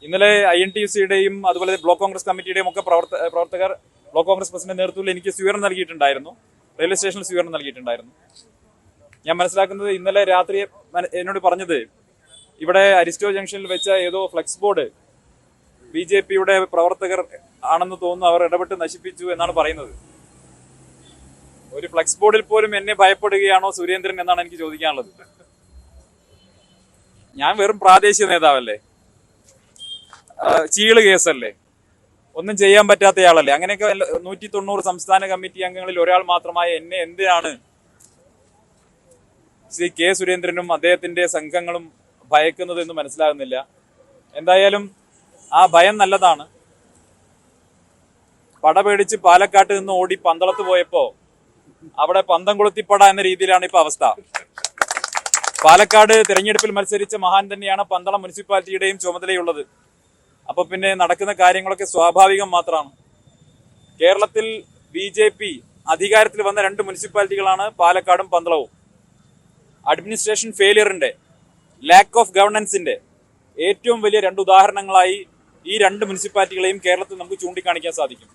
ഇന്നലെ INTUC-യുടെയും അതുപോലെ ബ്ലോക്ക് കോൺഗ്രസ് കമ്മിറ്റിയുടെയും ഒക്കെ പ്രവർത്തകർ ബ്ലോക്ക് കോൺഗ്രസ് പ്രസിഡന്റ് നേതൃത്വത്തിൽ എനിക്ക് സ്വീകരണം നൽകിയിട്ടുണ്ടായിരുന്നു. റെയിൽവേ സ്റ്റേഷനിൽ സ്വീകരണം നൽകിയിട്ടുണ്ടായിരുന്നു. ഞാൻ മനസ്സിലാക്കുന്നത് ഇന്നലെ രാത്രി എന്നോട് പറഞ്ഞത് ഇവിടെ അരിസ്റ്റോ ജംഗ്ഷനിൽ വെച്ച ഏതോ ഫ്ലെക്സ് ബോർഡ് BJP-യുടെ പ്രവർത്തകർ ആണെന്ന് തോന്നുന്നു, അവർ ഇടപെട്ട് നശിപ്പിച്ചു എന്നാണ് പറയുന്നത്. ഒരു ഫ്ലെക്സ് ബോർഡിൽ പോലും എന്നെ ഭയപ്പെടുകയാണോ സുരേന്ദ്രൻ എന്നാണ് എനിക്ക് ചോദിക്കാനുള്ളത്. ഞാൻ വെറും പ്രാദേശിക നേതാവല്ലേ, ചീള് കേസല്ലേ, ഒന്നും ചെയ്യാൻ പറ്റാത്തയാളല്ലേ. അങ്ങനെയൊക്കെ 190 സംസ്ഥാന കമ്മിറ്റി അംഗങ്ങളിൽ ഒരാൾ മാത്രമായ എന്നെ എന്തിനാണ് ശ്രീ K. സുരേന്ദ്രനും അദ്ദേഹത്തിന്റെ സംഘങ്ങളും ഭയക്കുന്നത് എന്ന് മനസ്സിലാകുന്നില്ല. എന്തായാലും ആ ഭയം നല്ലതാണ്. പട പേടിച്ച് പാലക്കാട്ട് നിന്ന് ഓടി പന്തളത്ത് പോയപ്പോ അവിടെ പന്തം കൊളുത്തിപ്പട എന്ന രീതിയിലാണ് ഇപ്പൊ അവസ്ഥ. പാലക്കാട് തിരഞ്ഞെടുപ്പിൽ മത്സരിച്ച മഹാൻ തന്നെയാണ് പന്തളം മുനിസിപ്പാലിറ്റിയുടെയും ചുമതലയുള്ളത്. അപ്പൊ പിന്നെ നടക്കുന്ന കാര്യങ്ങളൊക്കെ സ്വാഭാവികം മാത്രമാണ്. കേരളത്തിൽ BJP അധികാരത്തിൽ വന്ന 2 മുനിസിപ്പാലിറ്റികളാണ് പാലക്കാടും പന്തളവും. അഡ്മിനിസ്ട്രേഷൻ ഫെയിലിയറിന്റെ, ലാക്ക് ഓഫ് ഗവർണൻസിന്റെ ഏറ്റവും വലിയ 2 ഉദാഹരണങ്ങളായി ഈ 2 മുനിസിപ്പാലിറ്റികളെയും കേരളത്തിൽ നമുക്ക് ചൂണ്ടിക്കാണിക്കാൻ സാധിക്കും.